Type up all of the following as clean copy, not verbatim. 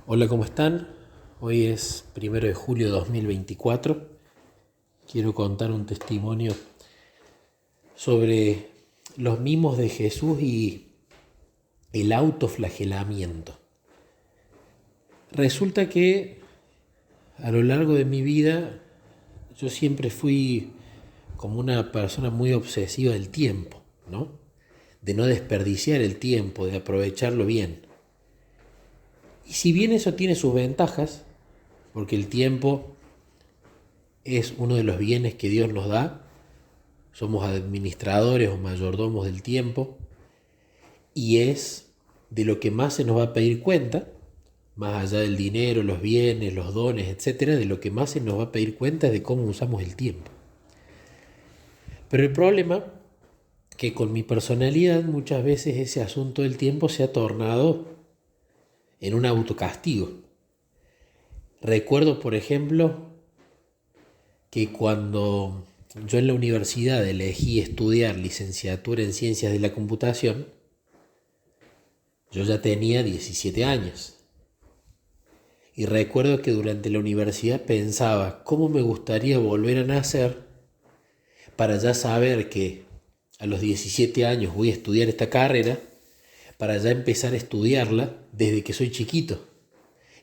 Hola, ¿cómo están? Hoy es 1 de julio de 2024. Quiero contar un testimonio sobre los mimos de Jesús y el autoflagelamiento. Resulta que a lo largo de mi vida yo siempre fui como una persona muy obsesiva del tiempo, ¿no? De no desperdiciar el tiempo, de aprovecharlo bien. Y si bien eso tiene sus ventajas, porque el tiempo es uno de los bienes que Dios nos da, somos administradores o mayordomos del tiempo, y es de lo que más se nos va a pedir cuenta, más allá del dinero, los bienes, los dones, etcétera, de lo que más se nos va a pedir cuenta es de cómo usamos el tiempo. Pero el problema que con mi personalidad muchas veces ese asunto del tiempo se ha tornado en un autocastigo. Recuerdo, por ejemplo, que cuando yo en la universidad elegí estudiar licenciatura en ciencias de la computación, yo ya tenía 17 años. Y recuerdo que durante la universidad pensaba cómo me gustaría volver a nacer para ya saber que a los 17 años voy a estudiar esta carrera, para ya empezar a estudiarla desde que soy chiquito.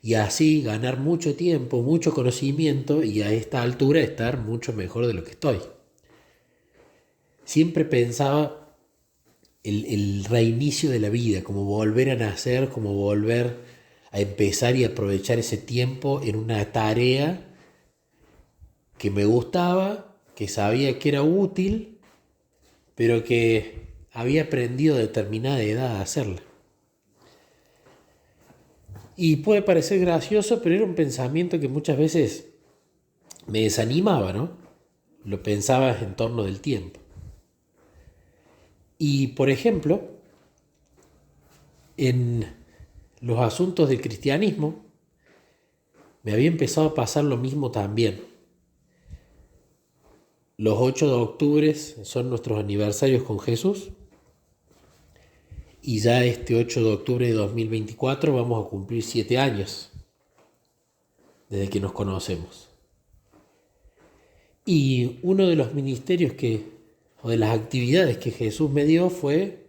Y así ganar mucho tiempo, mucho conocimiento y a esta altura estar mucho mejor de lo que estoy. Siempre pensaba el reinicio de la vida, como volver a nacer, como volver a empezar y aprovechar ese tiempo en una tarea que me gustaba, que sabía que era útil, pero que había aprendido a determinada edad a hacerla. Y puede parecer gracioso, pero era un pensamiento que muchas veces me desanimaba, ¿no? Lo pensaba en torno del tiempo. Y, por ejemplo, en los asuntos del cristianismo, me había empezado a pasar lo mismo también. Los 8 de octubre son nuestros aniversarios con Jesús y ya este 8 de octubre de 2024 vamos a cumplir 7 años desde que nos conocemos. Y uno de los ministerios o de las actividades que Jesús me dio fue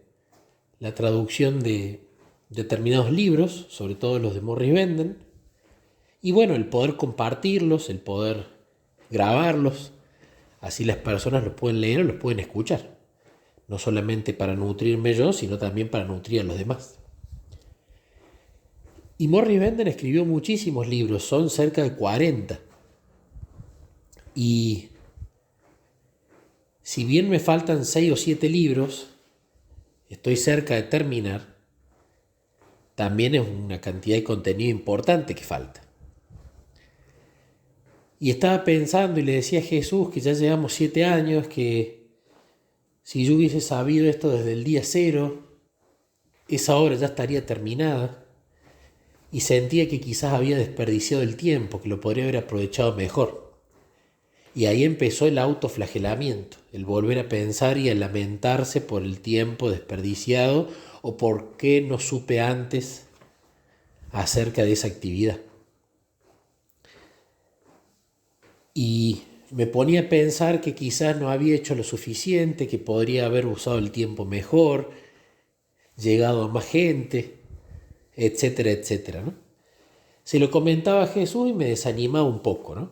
la traducción de determinados libros, sobre todo los de Morris Benden, y bueno, el poder compartirlos, el poder grabarlos, así las personas los pueden leer o los pueden escuchar, no solamente para nutrirme yo, sino también para nutrir a los demás. Y Morris Benden escribió muchísimos libros, son cerca de 40. Y si bien me faltan 6 o 7 libros, estoy cerca de terminar, también es una cantidad de contenido importante que falta. Y estaba pensando y le decía a Jesús que ya llevamos 7 años, que si yo hubiese sabido esto desde el día cero, esa obra ya estaría terminada. Y sentía que quizás había desperdiciado el tiempo, que lo podría haber aprovechado mejor. Y ahí empezó el autoflagelamiento, el volver a pensar y a lamentarse por el tiempo desperdiciado o por qué no supe antes acerca de esa actividad. Y me ponía a pensar que quizás no había hecho lo suficiente, que podría haber usado el tiempo mejor, llegado a más gente, etcétera, etcétera, ¿no? Se lo comentaba a Jesús y me desanimaba un poco, ¿no?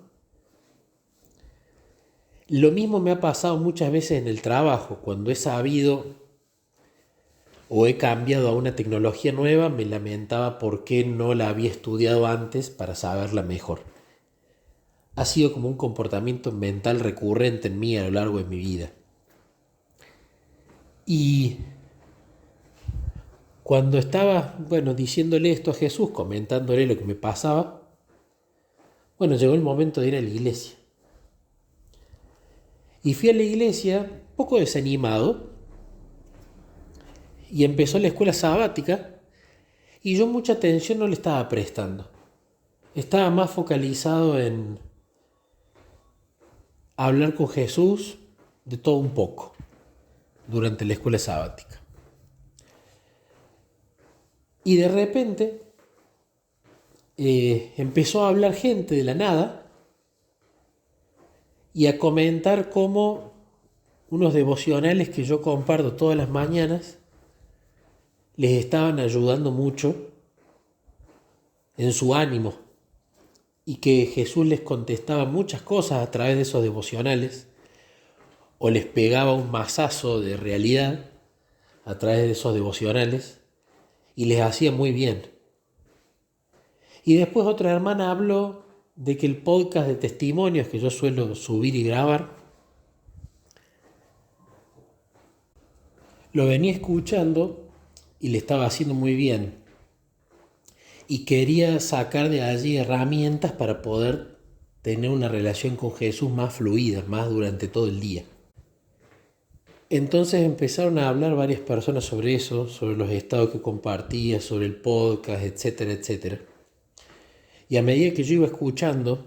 Lo mismo me ha pasado muchas veces en el trabajo, cuando he sabido o he cambiado a una tecnología nueva, me lamentaba por qué no la había estudiado antes para saberla mejor. Ha sido como un comportamiento mental recurrente en mí a lo largo de mi vida. Y cuando estaba, diciéndole esto a Jesús, comentándole lo que me pasaba, llegó el momento de ir a la iglesia. Y fui a la iglesia un poco desanimado y empezó la escuela sabática y yo mucha atención no le estaba prestando. Estaba más focalizado en hablar con Jesús de todo un poco durante la escuela sabática. Y de repente empezó a hablar gente de la nada y a comentar cómo unos devocionales que yo comparto todas las mañanas les estaban ayudando mucho en su ánimo y que Jesús les contestaba muchas cosas a través de esos devocionales o les pegaba un mazazo de realidad a través de esos devocionales y les hacía muy bien. Y después otra hermana habló de que el podcast de testimonios que yo suelo subir y grabar, lo venía escuchando y le estaba haciendo muy bien. Y quería sacar de allí herramientas para poder tener una relación con Jesús más fluida, más durante todo el día. Entonces empezaron a hablar varias personas sobre eso, sobre los estados que compartía, sobre el podcast, etcétera, etcétera. Y a medida que yo iba escuchando,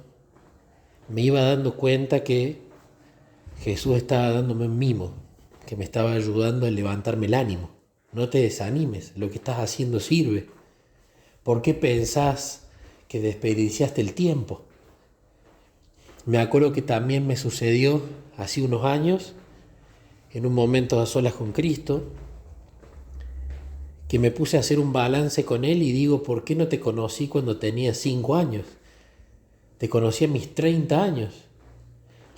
me iba dando cuenta que Jesús estaba dándome un mimo, que me estaba ayudando a levantarme el ánimo. No te desanimes, lo que estás haciendo sirve. ¿Por qué pensás que desperdiciaste el tiempo? Me acuerdo que también me sucedió hace unos años, en un momento a solas con Cristo, que me puse a hacer un balance con Él y digo, ¿por qué no te conocí cuando tenía 5 años? Te conocí a mis 30 años.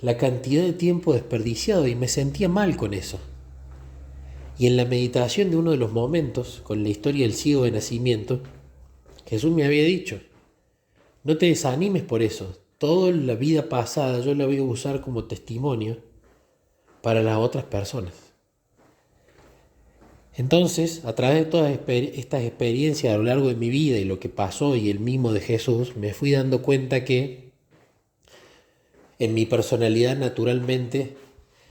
La cantidad de tiempo desperdiciado y me sentía mal con eso. Y en la meditación de uno de los momentos, con la historia del ciego de nacimiento, Jesús me había dicho, no te desanimes por eso. Toda la vida pasada yo la voy a usar como testimonio para las otras personas. Entonces, a través de todas estas experiencias a lo largo de mi vida y lo que pasó y el mimo de Jesús, me fui dando cuenta que en mi personalidad naturalmente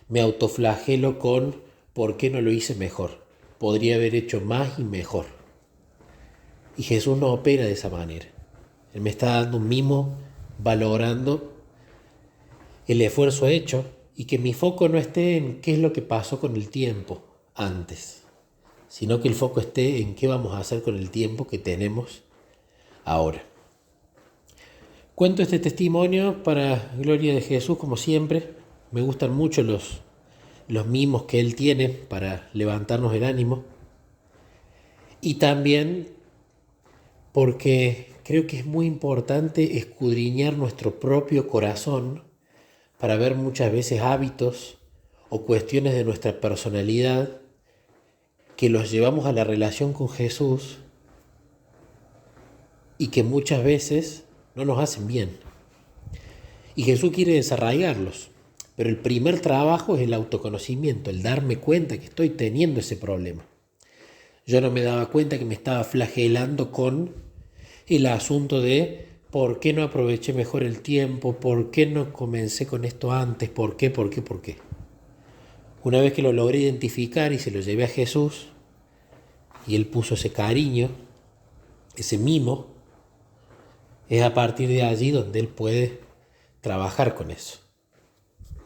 me autoflagelo con ¿por qué no lo hice mejor? Podría haber hecho más y mejor. Y Jesús no opera de esa manera. Él me está dando un mimo valorando el esfuerzo hecho y que mi foco no esté en qué es lo que pasó con el tiempo antes, sino que el foco esté en qué vamos a hacer con el tiempo que tenemos ahora. Cuento este testimonio para gloria de Jesús, como siempre. Me gustan mucho los mimos que Él tiene para levantarnos el ánimo. Y también porque creo que es muy importante escudriñar nuestro propio corazón para ver muchas veces hábitos o cuestiones de nuestra personalidad que los llevamos a la relación con Jesús y que muchas veces no nos hacen bien. Y Jesús quiere desarraigarlos, pero el primer trabajo es el autoconocimiento, el darme cuenta que estoy teniendo ese problema. Yo no me daba cuenta que me estaba flagelando con el asunto de por qué no aproveché mejor el tiempo, por qué no comencé con esto antes, por qué. Una vez que lo logré identificar y se lo llevé a Jesús, y Él puso ese cariño, ese mimo, es a partir de allí donde Él puede trabajar con eso.